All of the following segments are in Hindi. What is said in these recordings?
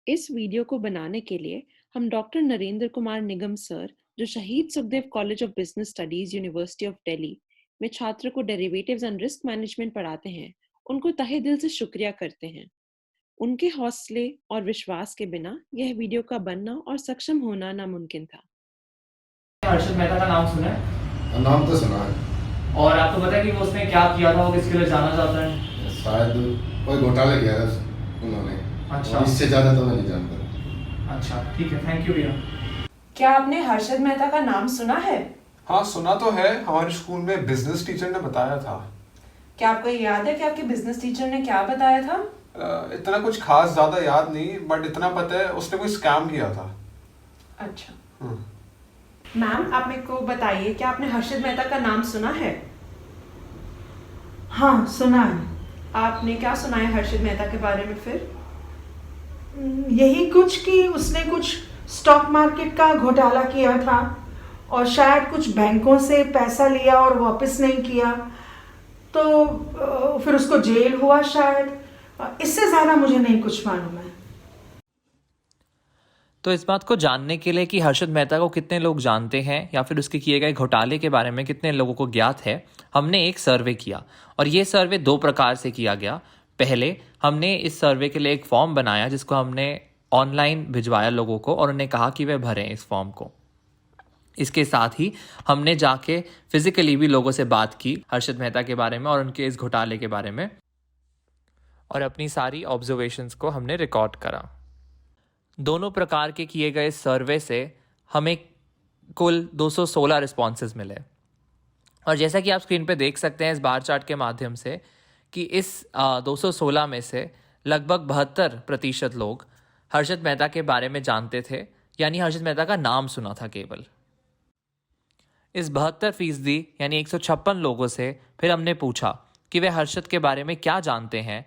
इस वीडियो को बनाने के लिए हम डॉक्टर नरेंद्र कुमार निगम सर, जो शहीद Sukhdev college of business studies university of Delhi में छात्र को डेरिवेटिव्स एंड रिस्क मैनेजमेंट पढ़ाते हैं, उनको तहे दिल से शुक्रिया करते हैं। उनके हौसले और विश्वास के बिना यह वीडियो का बनना और सक्षम होना नामुमकिन था। हर्षद मेहता का नाम सुना है? नाम तो सुना है। और आपको पता है कि वो उसने क्या किया था, वो किसके लिए जाना जाता है? शायद कोई घोटाला किया था उन्होंने। अच्छा। इससे ज्यादा तो मैं नहीं जानता। अच्छा, ठीक है, थैंक यू भैया। क्या आपने हर्षद मेहता का नाम सुना है? हाँ सुना तो है, हमारे स्कूल में बिजनेस टीचर ने बताया था। क्या आपको याद है कि आपके बिजनेस टीचर ने क्या बताया था? इतना कुछ खास ज्यादा याद नहीं, बट इतना पता है उसने कोई स्कैम किया था। अच्छा। मैम, आप मेरे को बताइए, क्या आपने हर्षद मेहता का नाम सुना है? हाँ सुना है। आपने क्या सुना है हर्षद मेहता के बारे में फिर? यही कुछ कि उसने कुछ स्टॉक मार्केट का घोटाला किया था और शायद कुछ बैंकों से पैसा लिया और वापस नहीं किया, तो फिर उसको जेल हुआ शायद। इससे ज़्यादा मुझे नहीं कुछ मालूम है। तो इस बात को जानने के लिए कि हर्षद मेहता को कितने लोग जानते हैं या फिर उसके किए गए घोटाले के बारे में कितने लोगों को ज्ञात है, हमने एक सर्वे किया। और ये सर्वे दो प्रकार से किया गया। पहले हमने इस सर्वे के लिए एक फॉर्म बनाया जिसको हमने ऑनलाइन भिजवाया लोगों को और उन्हें कहा कि वे भरें इस फॉर्म को। इसके साथ ही हमने जाके फिजिकली भी लोगों से बात की हर्षद मेहता के बारे में और उनके इस घोटाले के बारे में, और अपनी सारी ऑब्जर्वेशंस को हमने रिकॉर्ड करा। दोनों प्रकार के किए गए सर्वे से हमें कुल 216 रिस्पॉन्सेज मिले। और जैसा कि आप स्क्रीन पे देख सकते हैं इस बार चार्ट के माध्यम से कि इस 216 में से लगभग 72% लोग हर्षद मेहता के बारे में जानते थे, यानी हर्षद मेहता का नाम सुना था केवल। इस 72% यानी 156 लोगों से फिर हमने पूछा कि वे हर्षद के बारे में क्या जानते हैं,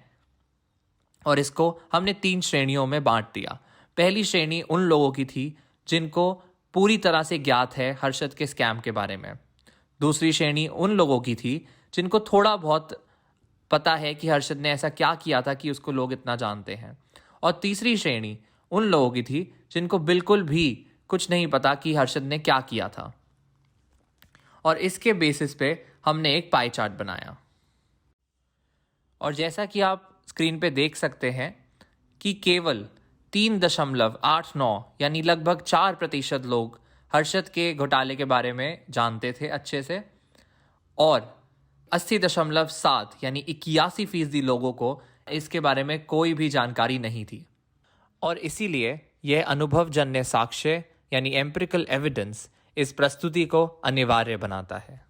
और इसको हमने 3 श्रेणियों में बांट दिया। पहली श्रेणी उन लोगों की थी जिनको पूरी तरह से ज्ञात है हर्षद के स्कैम के बारे में। दूसरी श्रेणी उन लोगों की थी जिनको थोड़ा बहुत पता है कि हर्षद ने ऐसा क्या किया था कि उसको लोग इतना जानते हैं। और तीसरी श्रेणी उन लोगों की थी जिनको बिल्कुल भी कुछ नहीं पता कि हर्षद ने क्या किया था। और इसके बेसिस पे हमने एक पाई चार्ट बनाया। और जैसा कि आप स्क्रीन पे देख सकते हैं कि केवल 3.89 यानी लगभग 4% लोग हर्षद के घोटाले के बारे में जानते थे अच्छे से, और 80.7 यानी 81% लोगों को इसके बारे में कोई भी जानकारी नहीं थी। और इसीलिए यह अनुभवजन्य साक्ष्य यानी एम्पिरिकल एविडेंस इस प्रस्तुति को अनिवार्य बनाता है।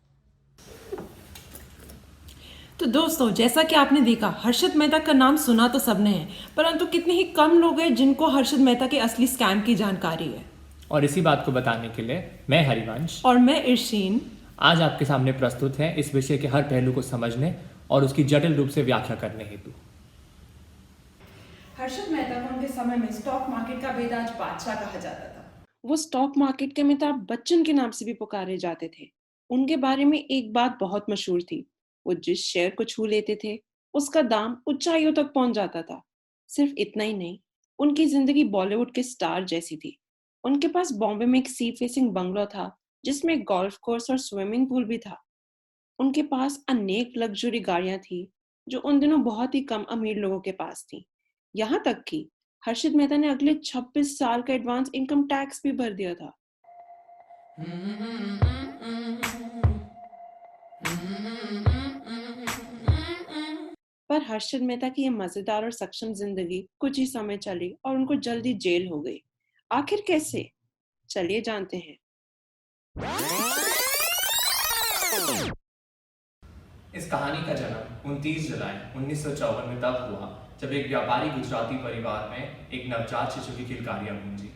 तो दोस्तों, जैसा कि आपने देखा, हर्षद मेहता का नाम सुना तो सबने है, परंतु कितने ही कम लोग हैं जिनको हर्षद मेहता के असली स्कैम की जानकारी है। और इसी बात को बताने के लिए मैं हरिवंश और मैं इर्शीन आज आपके सामने प्रस्तुत है इस विषय के हर पहलू को समझने और उसकी जटिल रूप से व्याख्या करने हेतु। हर्षद मेहता को उनके समय में स्टॉक मार्केट का बेताज बादशाह कहा जाता था। वो स्टॉक मार्केट के अमिताभ बच्चन के नाम से भी पुकारे जाते थे। उनके बारे में एक बात बहुत मशहूर थी, वो जिस शेयर को छू लेते थे उसका दाम ऊंचाइयों तक पहुंच जाता था। सिर्फ इतना ही नहीं, उनकी जिंदगी बॉलीवुड के स्टार जैसी थी। उनके पास बॉम्बे में एक सी फेसिंग बंगलो था जिसमें गोल्फ कोर्स और स्विमिंग पूल भी था। उनके पास अनेक लग्जरी गाड़ियां थी जो उन दिनों बहुत ही कम अमीर लोगों के पास थी। यहाँ तक कि हर्षद मेहता ने अगले 26 साल का एडवांस इनकम टैक्स भी भर दिया था। पर हर्षद मेहता की ये मजेदार और सक्षम जिंदगी कुछ ही समय चली और उनको जल्दी जेल हो गई। आखिर कैसे? चलिए जानते हैं। इस कहानी का जन्म 29 जुलाई 1954 में तब हुआ जब एक व्यापारी गुजराती परिवार में एक नवजात शिशु की किलकारियां गूंजी।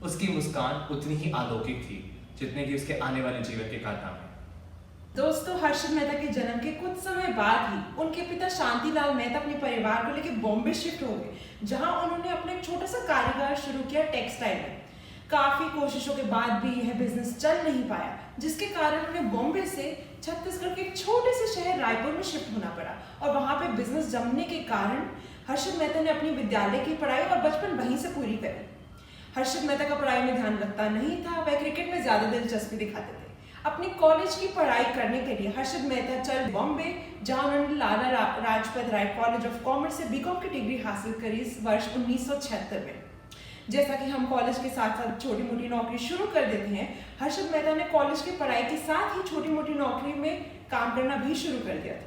उसकी मुस्कान उतनी ही अलौकिक थी जितने कि उसके आने वाले जीवन के कारनामे। दोस्तों, हर्षद मेहता के जन्म के कुछ समय बाद ही उनके पिता शांतिलाल मेहता अपने परिवार को लेकर बॉम्बे शिफ्ट हो गए, जहां उन्होंने अपना एक छोटा सा कारोबार शुरू किया टेक्सटाइल में। काफी कोशिशों के बाद भी यह बिजनेस चल नहीं पाया, जिसके कारण उन्हें बॉम्बे से छत्तीसगढ़ के एक छोटे से शहर रायपुर में शिफ्ट होना पड़ा। और वहां पे बिजनेस जमने के कारण हर्षद मेहता ने अपनी विद्यालय की पढ़ाई और बचपन वहीं से पूरी करी। हर्षद मेहता का पढ़ाई में ध्यान लगता नहीं था, वह क्रिकेट में ज्यादा दिलचस्पी दिखाते थे। अपनी कॉलेज की पढ़ाई करने के लिए हर्षद मेहता चल बॉम्बे, जहां उन्होंने Lala Lajpat Rai college of commerce से बीकॉम की डिग्री हासिल करी वर्ष 1976 में। जैसा कि हम कॉलेज के साथ साथ छोटी मोटी नौकरी शुरू कर देते हैं, हर्षद मेहता ने कॉलेज की पढ़ाई के साथ ही छोटी मोटी नौकरी में काम करना भी शुरू कर दिया था।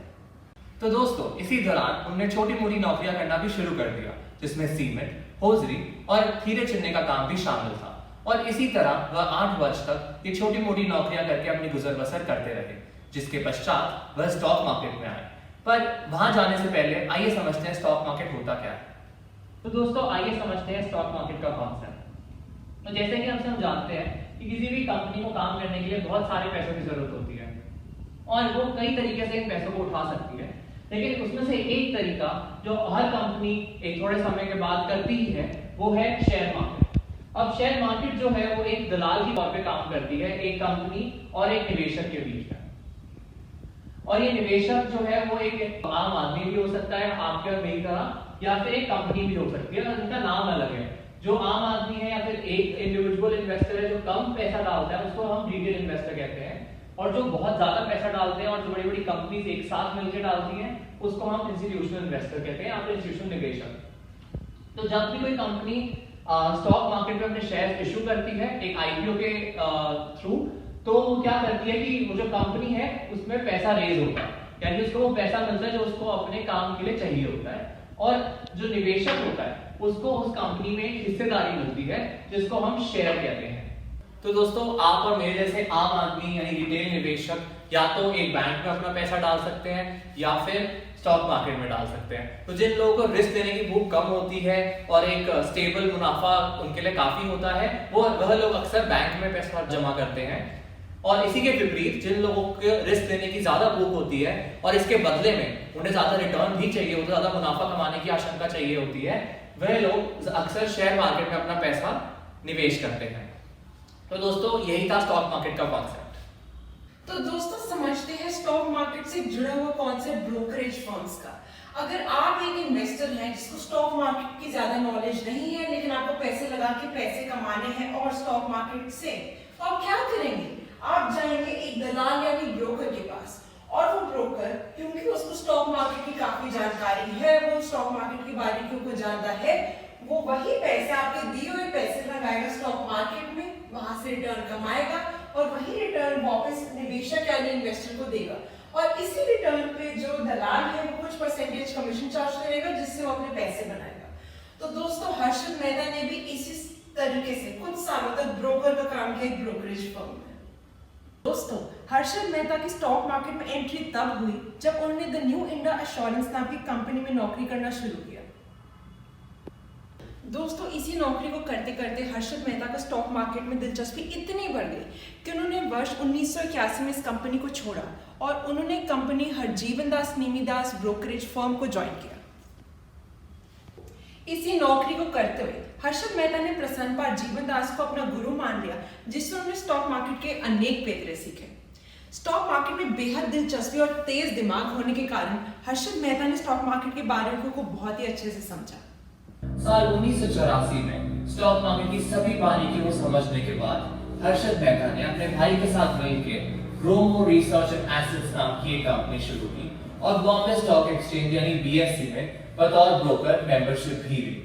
तो दोस्तों, इसी दौरान उन्होंने छोटी मोटी नौकरियां करना भी शुरू कर दिया, जिसमें सीमेंट, होजरी और हीरे चुनने का काम भी शामिल था। और इसी तरह वह 8 वर्ष तक ये छोटी मोटी नौकरियां करके अपनी गुजर बसर करते रहे, जिसके पश्चात वह स्टॉक मार्केट में आए। पर वहां जाने से पहले आइए समझते हैं स्टॉक मार्केट होता क्या है। तो दोस्तों, आइए समझते हैं स्टॉक मार्केट का कॉन्सेप्ट। तो जैसे कि हम सब जानते हैं कि किसी भी कंपनी को काम करने के लिए बहुत सारे पैसों की जरूरत होती है और वो कई तरीके से इन पैसों को उठा सकती है, लेकिन उसमें से एक तरीका जो हर कंपनी एक थोड़े समय के बाद करती ही है, वो है शेयर मार्केट। अब शेयर मार्केट जो है वो एक दलाल के तौर पे काम करती है एक कंपनी और एक निवेशक के बीच में। और ये निवेशक जो है वो एक आम आदमी भी हो सकता है, आपके और मेरी तरह, या फिर एक कंपनी भी हो सकती है, और उनका नाम अलग है। जो आम आदमी है या फिर एक इंडिविजुअल इन्वेस्टर है जो कम पैसा डालता है, उसको हम रिटेल इन्वेस्टर कहते हैं। और जो बहुत ज्यादा पैसा डालते हैं और जो बड़ी बड़ी कंपनीज एक साथ मिलकर डालती हैं, उसको हम इंस्टीट्यूशनल इन्वेस्टर कहते हैं या फिर इंस्टीट्यूशनल निवेशक। तो जब भी कोई कंपनी स्टॉक मार्केट में अपने शेयर इशू करती है एक आईपीओ के थ्रू, तो वो क्या करती है कि वो जो कंपनी है उसमें पैसा रेज होता है, यानी उसको वो पैसा मिलता है जो उसको अपने काम के लिए चाहिए होता है। और जो निवेशक होता है उसको उस कंपनी में हिस्सेदारी मिलती है, जिसको हम शेयर कहते हैं। तो दोस्तों, आप और मेरे जैसे आम आदमी यानी रिटेल निवेशक या तो एक बैंक में अपना पैसा डाल सकते हैं या फिर स्टॉक मार्केट में डाल सकते हैं। तो जिन लोगों को रिस्क लेने की भूख कम होती है और एक स्टेबल मुनाफा उनके लिए काफी होता है, वह लोग अक्सर बैंक में पैसा जमा करते हैं। और इसी के विपरीत जिन लोगों को रिस्क लेने की ज्यादा भूख होती है और इसके बदले में उन्हें ज्यादा रिटर्न भी चाहिए होता है, ज्यादा मुनाफा कमाने की आशंका चाहिए होती है, वह लोग अक्सर शेयर मार्केट में अपना पैसा निवेश करते हैं। तो दोस्तों, यही था स्टॉक मार्केट का कॉन्सेप्ट। तो दोस्तों, समझते हैं स्टॉक मार्केट से जुड़ा हुआ कॉन्सेप्ट ब्रोकरेज फर्म्स का। अगर आप एक इन्वेस्टर हैं जिसको स्टॉक मार्केट की ज्यादा नॉलेज नहीं है, लेकिन आपको पैसे लगा के पैसे कमाने हैं और स्टॉक मार्केट से, तो आप क्या करेंगे? आप जाएंगे एक दलाल यानी ब्रोकर के पास, और वो ब्रोकर, क्योंकि उसको स्टॉक मार्केट की काफी जानकारी है, वो स्टॉक मार्केट की बारीकियों को जानता है, वो वही पैसे, आपके दिए हुए पैसे लगाएगा स्टॉक मार्केट में, वहां से रिटर्न कमाएगा और वही रिटर्न वापस निवेशक यानी इन्वेस्टर को देगा। और इसी रिटर्न पे जो दलाल है वो कुछ परसेंटेज कमीशन चार्ज करेगा, जिससे वो अपने पैसे बनाएगा। तो दोस्तों, हर्षद मेहता ने भी इसी तरीके से कुछ सालों तक ब्रोकर का काम किया एक ब्रोकरेज फर्म में। दोस्तों, हर्षद मेहता की स्टॉक मार्केट में एंट्री तब हुई जब उन्होंने द न्यू इंडिया एश्योरेंस नाम की कंपनी में नौकरी करना शुरू किया। दोस्तों, इसी नौकरी को करते करते हर्षद मेहता का स्टॉक मार्केट में दिलचस्पी इतनी बढ़ गई कि उन्होंने वर्ष 1981 में इस कंपनी को छोड़ा और उन्होंने कंपनी हरजीवन दास नीमीदास ब्रोकरेज फर्म को ज्वाइन किया। इसी नौकरी को करते हुए हर्षद मेहता ने प्रसन्न पाल जीवन दास को अपना गुरु मान लिया, जिससे उन्होंने स्टॉक मार्केट के अनेक पेपरे सीखे। स्टॉक मार्केट में बेहद दिलचस्पी और तेज दिमाग होने के कारण हर्षद मेहता ने स्टॉक मार्केट के बारे में को बहुत ही अच्छे से समझा। साल 1984 में स्टॉक मार्केट की सभी बारीकियों को समझने के बाद हर्षद मेहता ने अपने भाई के साथ मिलकर रोमो रिसर्च एंड एसेट्स नाम की एक कंपनी शुरू की और बॉम्बे स्टॉक एक्सचेंज यानी BSE में बतौर ब्रोकर मेंबरशिप भी ली।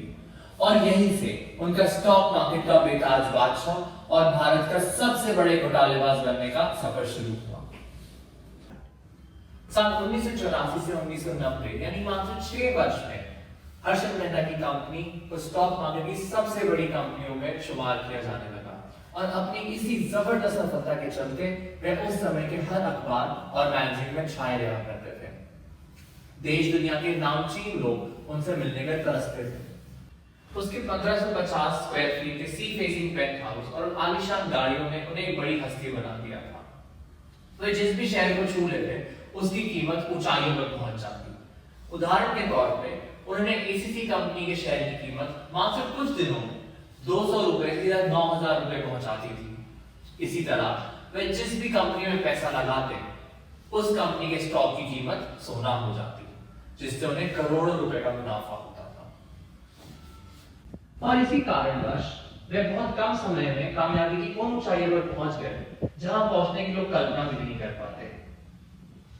और यहीं से उनका स्टॉक मार्केट का बेताज बादशाह और भारत का सबसे बड़े घोटालेबाज बनने का सफर शुरू हुआ। साल 1984 से 1990 यानी मात्र 6 वर्ष में हर्षद मेहता की कंपनी को स्टॉक मार्केट की सबसे बड़ी कंपनियों में शुमार किया जाने लगा और अपनी इसी जबरदस्त सफलता के चलते वे उस समय के हर अखबार और मैगजीन में छाए रहा करते थे। देश दुनिया के नामचीन लोग उनसे मिलने में तरसते थे। उसके 1550 स्क्वायर फीट के सी फेसिंग पेंट हाउस और आलीशान गाड़ियों ने उन्हें एक बड़ी हस्ती बना दिया था। वे जिस भी शहर को छू लेते उसकी कीमत ऊंचाइयों पर पहुंच जाती। उदाहरण के तौर पे उन्होंने ACC कंपनी के शेयर की कीमत मात्र कुछ दिनों में 200 रुपए या 9000 रुपए पहुंचाती थी। इसी तरह वे जिस भी कंपनी में पैसा लगाते उस कंपनी के स्टॉक की कीमत सोना हो जाती, जिससे उन्हें करोड़ों रुपए का मुनाफा होता। और इसी कारणवश वे बहुत कम समय में कामयाबी की उन ऊंचाइयों पर पहुंच गए जहां पहुंचने की लोग कल्पना भी नहीं कर पाते।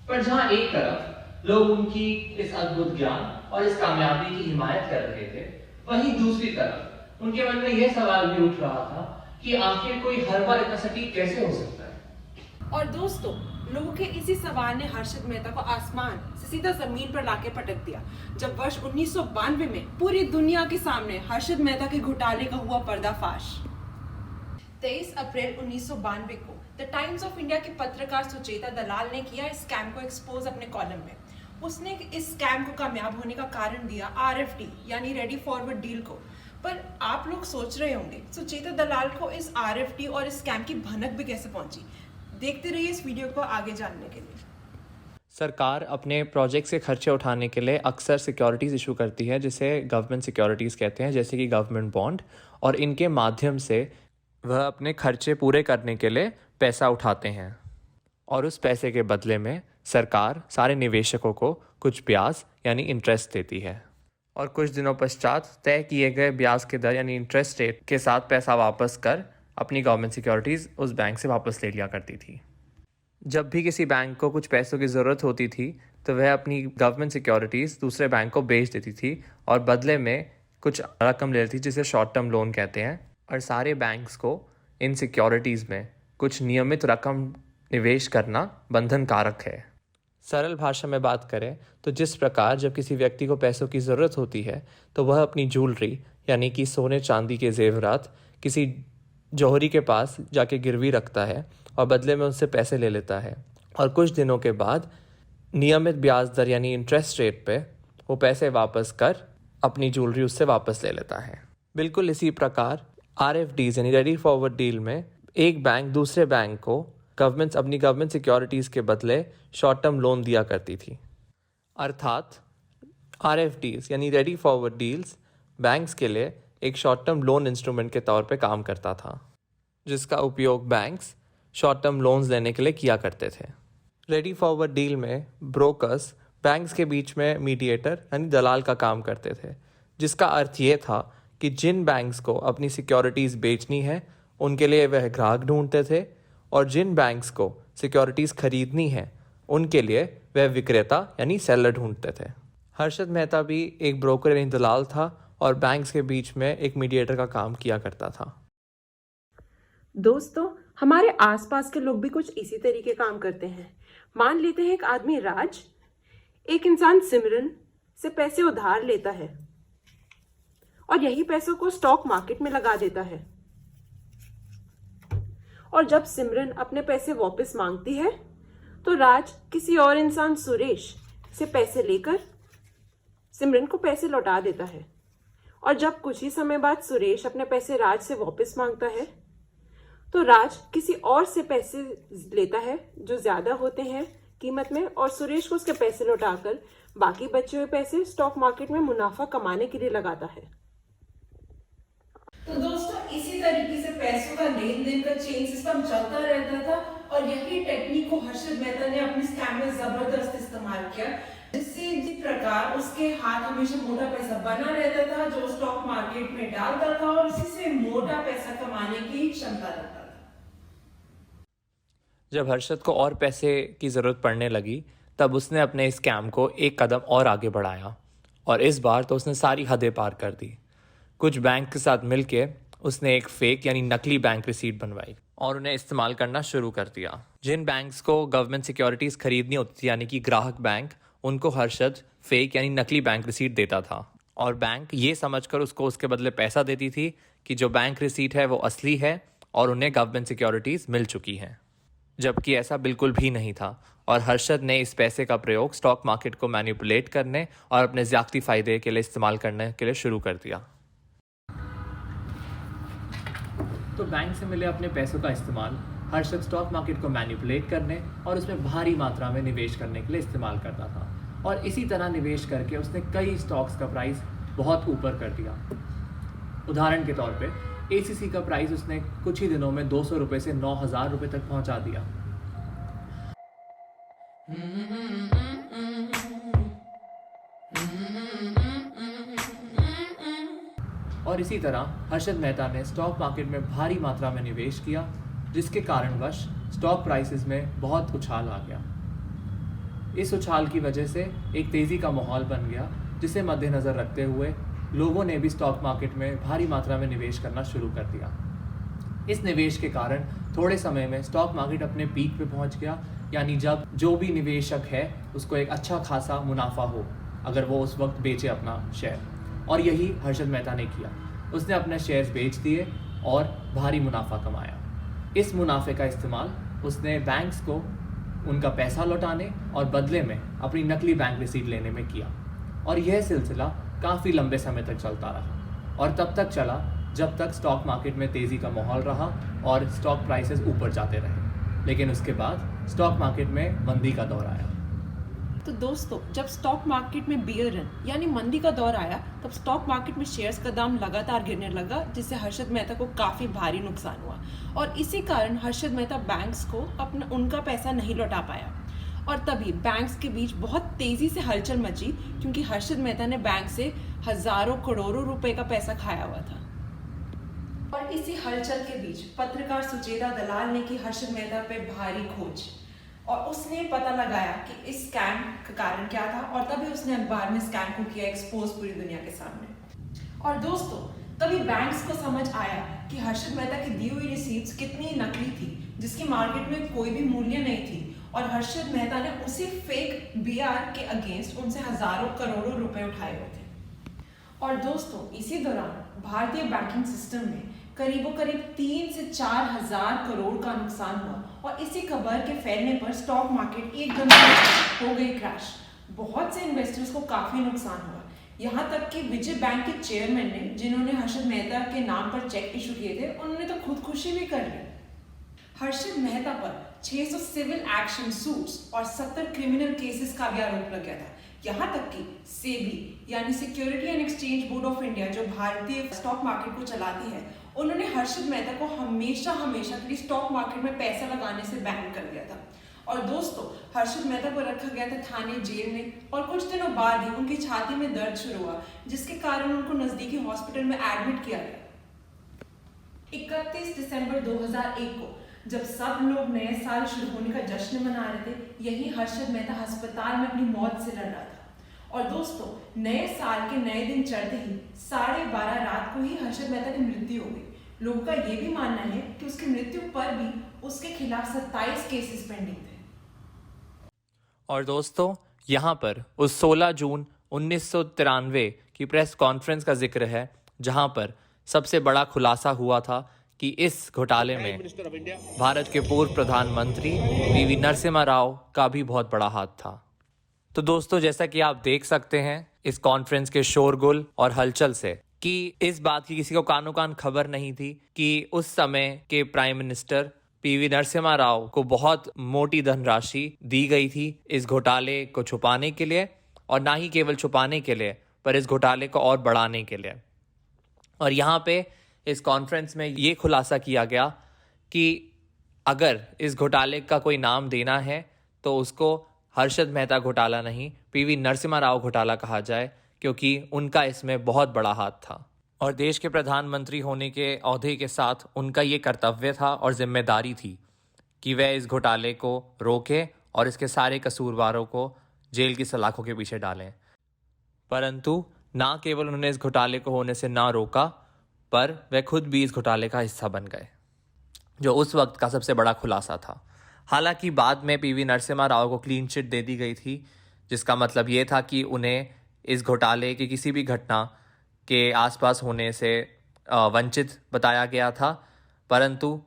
पर जहां एक तरफ लोग उनकी इस अद्भुत ज्ञान और इस कामयाबी की हिमायत कर रहे थे, वहीं दूसरी तरफ उनके मन में यह सवाल भी उठ रहा था कि आखिर कोई हर बार इतना सटीक कैसे हो सकता है। और दोस्तों, लोगों के इसी सवाल ने हर्षद मेहता को आसमान से सीधा जमीन पर लाके पटक दिया, जब वर्ष 1992 में पूरी दुनिया के सामने हर्षद मेहता के घोटाले का हुआ पर्दाफाश। 23 अप्रैल 1992 को द टाइम्स ऑफ इंडिया के पत्रकार सुचेता दलाल ने किया इस स्कैम को एक्सपोज अपने कॉलम में। उसने इस स्कैम को कामयाब होने का कारण दिया RFD यानी रेडी फॉरवर्ड डील को। पर आप लोग सोच रहे होंगे सुचेता दलाल को इस RFD और इस स्कैम की भनक भी कैसे पहुंची। देखते रहिए इस वीडियो को आगे जानने के लिए। सरकार अपने प्रोजेक्ट से खर्चे उठाने के लिए अक्सर सिक्योरिटीज़ इशू करती है, जिसे गवर्नमेंट सिक्योरिटीज़ कहते हैं, जैसे कि गवर्नमेंट बॉन्ड, और इनके माध्यम से वह अपने खर्चे पूरे करने के लिए पैसा उठाते हैं और उस पैसे के बदले में सरकार सारे निवेशकों को कुछ ब्याज यानी इंटरेस्ट देती है और कुछ दिनों पश्चात तय किए गए ब्याज के दर यानी इंटरेस्ट रेट के साथ पैसा वापस कर अपनी गवर्नमेंट सिक्योरिटीज़ उस बैंक से वापस ले लिया करती थी। जब भी किसी बैंक को कुछ पैसों की ज़रूरत होती थी तो वह अपनी गवर्नमेंट सिक्योरिटीज़ दूसरे बैंक को बेच देती थी और बदले में कुछ रकम ले लेती, जिसे शॉर्ट टर्म लोन कहते हैं। और सारे बैंक्स को इन सिक्योरिटीज़ में कुछ नियमित रकम निवेश करना बंधन कारक है। सरल भाषा में बात करें तो जिस प्रकार जब किसी व्यक्ति को पैसों की ज़रूरत होती है तो वह अपनी ज्वेलरी यानी कि सोने चांदी के जेवरात किसी जौहरी के पास जाके गिरवी रखता है और बदले में उनसे पैसे ले लेता है और कुछ दिनों के बाद नियमित ब्याज दर यानी इंटरेस्ट रेट पे वो पैसे वापस कर अपनी ज्वेलरी उससे वापस ले लेता है। बिल्कुल इसी प्रकार RFDs यानी रेडी फॉरवर्ड डील में एक बैंक दूसरे बैंक को अपनी गवर्नमेंट सिक्योरिटीज़ के बदले शॉर्ट टर्म लोन दिया करती थी। अर्थात RFDs यानी रेडी फॉरवर्ड डील्स बैंक्स के लिए एक शॉर्ट टर्म लोन इंस्ट्रूमेंट के तौर पे काम करता था, जिसका उपयोग बैंक्स शॉर्ट टर्म लोन्स लेने के लिए किया करते थे। रेडी फॉरवर्ड डील में ब्रोकर्स बैंक्स के बीच में मीडिएटर यानी दलाल का काम करते थे, जिसका अर्थ ये था कि जिन बैंक्स को अपनी सिक्योरिटीज़ बेचनी है उनके लिए वह ग्राहक ढूंढते थे और जिन बैंक्स को सिक्योरिटीज़ खरीदनी है उनके लिए वह विक्रेता यानी सेलर ढूंढते थे। हर्षद मेहता भी एक ब्रोकर यानी दलाल था और बैंक्स के बीच में एक मीडिएटर का काम किया करता था। दोस्तों, हमारे आसपास के लोग भी कुछ इसी तरीके काम करते हैं। मान लेते हैं एक आदमी राज एक इंसान सिमरन से पैसे उधार लेता है और यही पैसों को स्टॉक मार्केट में लगा देता है, और जब सिमरन अपने पैसे वापस मांगती है तो राज किसी और इंसान सुरेश से पैसे लेकर सिमरन को पैसे लौटा देता है। और जब कुछ ही समय बाद सुरेश अपने पैसे राज से वापस मांगता है तो राज किसी और से पैसे लेता है जो ज्यादा होते हैं कीमत में, और सुरेश को उसके पैसे लौटाकर बाकी बचे हुए पैसे स्टॉक मार्केट में मुनाफा कमाने के लिए लगाता है। तो दोस्तों, इसी तरीके से पैसों का लेन देन का चेन सिस्टम चलता रहता था और यही टेक्निक को हर्षद मेहता ने अपने स्कैम में जबरदस्त इस्तेमाल किया, जिससे जिस प्रकार उसके हाथ हमेशा मोटा पैसा बना रहता था जो स्टॉक मार्केट में डालता था और इसी से मोटा पैसा कमाने की क्षमता रखता था। जब हर्षद को और पैसे की ज़रूरत पड़ने लगी तब उसने अपने इस स्कैम को एक कदम और आगे बढ़ाया और इस बार तो उसने सारी हदें पार कर दी। कुछ बैंक के साथ मिलके उसने एक फेक यानी नकली बैंक रिसीट बनवाई और उन्हें इस्तेमाल करना शुरू कर दिया। जिन बैंक्स को गवर्नमेंट सिक्योरिटीज़ खरीदनी होती थी यानी कि ग्राहक बैंक, उनको हर्षद फेक यानी नकली बैंक रिसीट देता था और बैंक ये समझकर उसको उसके बदले पैसा देती थी कि जो बैंक रिसीट है वो असली है और उन्हें गवर्नमेंट सिक्योरिटीज़ मिल चुकी हैं, जबकि ऐसा बिल्कुल भी नहीं था। और हर्षद ने इस पैसे का प्रयोग स्टॉक मार्केट को मैनिपुलेट करने और अपने ज़्यादती फ़ायदे के लिए इस्तेमाल करने के लिए शुरू कर दिया। तो बैंक से मिले अपने पैसों का इस्तेमाल हर्षद स्टॉक मार्केट को मैनिपुलेट करने और उसमें भारी मात्रा में निवेश करने के लिए इस्तेमाल करता था और इसी तरह निवेश करके उसने कई स्टॉक्स का प्राइस बहुत ऊपर कर दिया। उदाहरण के तौर पे ACC का प्राइस उसने कुछ ही दिनों में 200 रुपये से 9,000 रुपये तक पहुंचा दिया। और और इसी तरह हर्षद मेहता ने स्टॉक मार्केट में भारी मात्रा में निवेश किया, जिसके कारणवश स्टॉक प्राइसेस में बहुत उछाल आ गया। इस उछाल की वजह से एक तेज़ी का माहौल बन गया, जिसे मद्देनज़र रखते हुए लोगों ने भी स्टॉक मार्केट में भारी मात्रा में निवेश करना शुरू कर दिया। इस निवेश के कारण थोड़े समय में स्टॉक मार्केट अपने पीक पे पहुंच गया, यानी जब जो भी निवेशक है उसको एक अच्छा खासा मुनाफा हो अगर वो उस वक्त बेचे अपना शेयर, और यही हर्षद मेहता ने किया। उसने अपने शेयर्स बेच दिए और भारी मुनाफा कमाया। इस मुनाफे का इस्तेमाल उसने बैंक्स को उनका पैसा लौटाने और बदले में अपनी नकली बैंक रिसीट लेने में किया, और यह सिलसिला काफ़ी लंबे समय तक चलता रहा और तब तक चला जब तक स्टॉक मार्केट में तेज़ी का माहौल रहा और स्टॉक प्राइसेस ऊपर जाते रहे। लेकिन उसके बाद स्टॉक मार्केट में मंदी का दौर आया। तो दोस्तों, जब स्टॉक मार्केट में बियर रन यानी मंदी का दौर आया, तब स्टॉक मार्केट में शेयर्स का दाम लगातार गिरने लगा, जिससे हर्षद मेहता को काफ़ी भारी नुकसान हुआ और इसी कारण हर्षद मेहता बैंक्स को अपना उनका पैसा नहीं लौटा पाया। और तभी बैंक्स के बीच बहुत तेज़ी से हलचल मची, क्योंकि हर्षद मेहता ने बैंक से हज़ारों करोड़ों रुपए का पैसा खाया हुआ था। और इसी हलचल के बीच पत्रकार सुचेता दलाल ने की हर्षद मेहता पे भारी खोज, और उसने पता लगाया कि इस स्कैम का कारण क्या था, और तभी उसने अखबार में स्कैम को किया एक्सपोज पूरी दुनिया के सामने। और दोस्तों, तभी बैंक्स को समझ आया कि हर्षद मेहता की दी हुई रिसीट्स कितनी नकली थी, जिसकी मार्केट में कोई भी मूल्य नहीं थी, और हर्षद मेहता ने उसी फेक बीआर के अगेंस्ट उनसे हजारों करोड़ों रुपए उठाए हुए थे। और दोस्तों, इसी दौरान भारतीय बैंकिंग सिस्टम में करीब 3 से 4 हजार करोड़ का नुकसान हुआ, और इसी खबर के फैलने पर स्टॉक मार्केट एकदम से हो गई क्रैश। बहुत से इन्वेस्टर्स को काफी नुकसान हुआ, यहाँ तक कि विजय बैंक के चेयरमैन ने, जिन्होंने हर्षद मेहता के नाम पर चेक इशू किए थे, उन्होंने तो खुदकुशी भी कर ली। हर्षद मेहता पर 600 सिविल एक्शन सूट्स और 70 क्रिमिनल केसेस का भी आरोप लग गया था। यहाँ तक कि सेबी यानी security and exchange board of India, जो भारतीय स्टॉक मार्केट को चलाती है, उन्होंने हर्षद मेहता को हमेशा के लिए स्टॉक मार्केट में पैसा लगाने से बैन कर दिया था। और दोस्तों, हर्षद मेहता को रखा गया था थाने जेल में, और कुछ दिनों बाद ही उनकी छाती में दर्द शुरू हुआ, जिसके कारण उनको नजदीकी हॉस्पिटल में एडमिट किया गया। 31 दिसंबर 2001 को जब सब लोग नए साल शुरू होने का जश्न मना रहे थे, यही हर्षद मेहता अस्पताल में अपनी मौत से लड़ रहा था। और दोस्तों, नए साल के नए दिन चढ़ते ही 12:30 रात को ही हर्षद मेहता की मृत्यु हो गई। लोगों का ये भी मानना है कि उसकी मृत्यु पर भी उसके खिलाफ 27 केसेस पेंडिंग थे। और दोस्तों, यहाँ पर उस 16 जून 1993 की प्रेस कॉन्फ्रेंस का जिक्र है, जहाँ पर सबसे बड़ा खुलासा हुआ था कि इस घोटाले में भारत के पूर्व प्रधानमंत्री पीवी नरसिम्हा राव का भी बहुत बड़ा हाथ था। तो दोस्तों, जैसा कि आप देख सकते हैं इस कॉन्फ्रेंस के शोरगुल और हलचल से, कि इस बात की किसी को कानो कान खबर नहीं थी कि उस समय के prime minister PV Narasimha Rao को बहुत मोटी धनराशि दी गई थी इस घोटाले को छुपाने के लिए, और ना ही केवल छुपाने के लिए पर इस घोटाले को और बढ़ाने के लिए। और यहाँ पे इस कॉन्फ्रेंस में ये खुलासा किया गया कि अगर इस घोटाले का कोई नाम देना है तो उसको हर्षद मेहता घोटाला नहीं, पीवी नरसिम्हा राव घोटाला कहा जाए, क्योंकि उनका इसमें बहुत बड़ा हाथ था। और देश के प्रधानमंत्री होने के ओहदे के साथ उनका ये कर्तव्य था और जिम्मेदारी थी कि वह इस घोटाले को रोके और इसके सारे कसूरवारों को जेल की सलाखों के पीछे डालें। परंतु ना केवल उन्होंने इस घोटाले को होने से ना रोका, पर वह खुद भी इस घोटाले का हिस्सा बन गए, जो उस वक्त का सबसे बड़ा खुलासा था। हालांकि बाद में पीवी नरसिम्हा राव को क्लीन चिट दे दी गई थी, जिसका मतलब ये था कि उन्हें इस घोटाले की किसी भी घटना के आसपास होने से वंचित बताया गया था। परंतु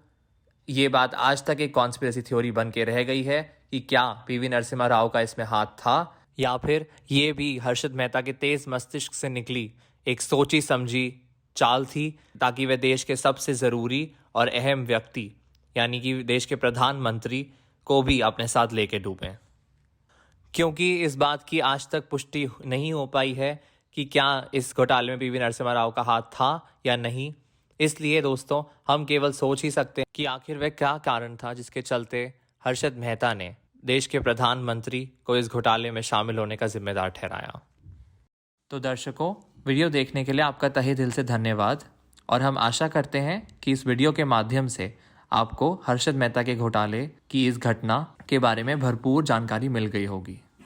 ये बात आज तक एक कॉन्स्पिरेसी थ्योरी बन के रह गई है कि क्या पीवी नरसिम्हा राव का इसमें हाथ था, या फिर ये भी हर्षद मेहता के तेज मस्तिष्क से निकली एक सोची समझी चाल थी, ताकि वह देश के सबसे ज़रूरी और अहम व्यक्ति यानी कि देश के प्रधानमंत्री को भी अपने साथ लेके डूबें। क्योंकि इस बात की आज तक पुष्टि नहीं हो पाई है कि क्या इस घोटाले में पीवी नरसिम्हा राव का हाथ था या नहीं, इसलिए दोस्तों हम केवल सोच ही सकते हैं कि आखिर वह क्या कारण था जिसके चलते हर्षद मेहता ने देश के प्रधानमंत्री को इस घोटाले में शामिल होने का जिम्मेदार ठहराया। तो दर्शकों, वीडियो देखने के लिए आपका तहे दिल से धन्यवाद और हम आशा करते हैं कि इस वीडियो के माध्यम से आपको हर्षद मेहता के घोटाले की इस घटना के बारे में भरपूर जानकारी मिल गई होगी।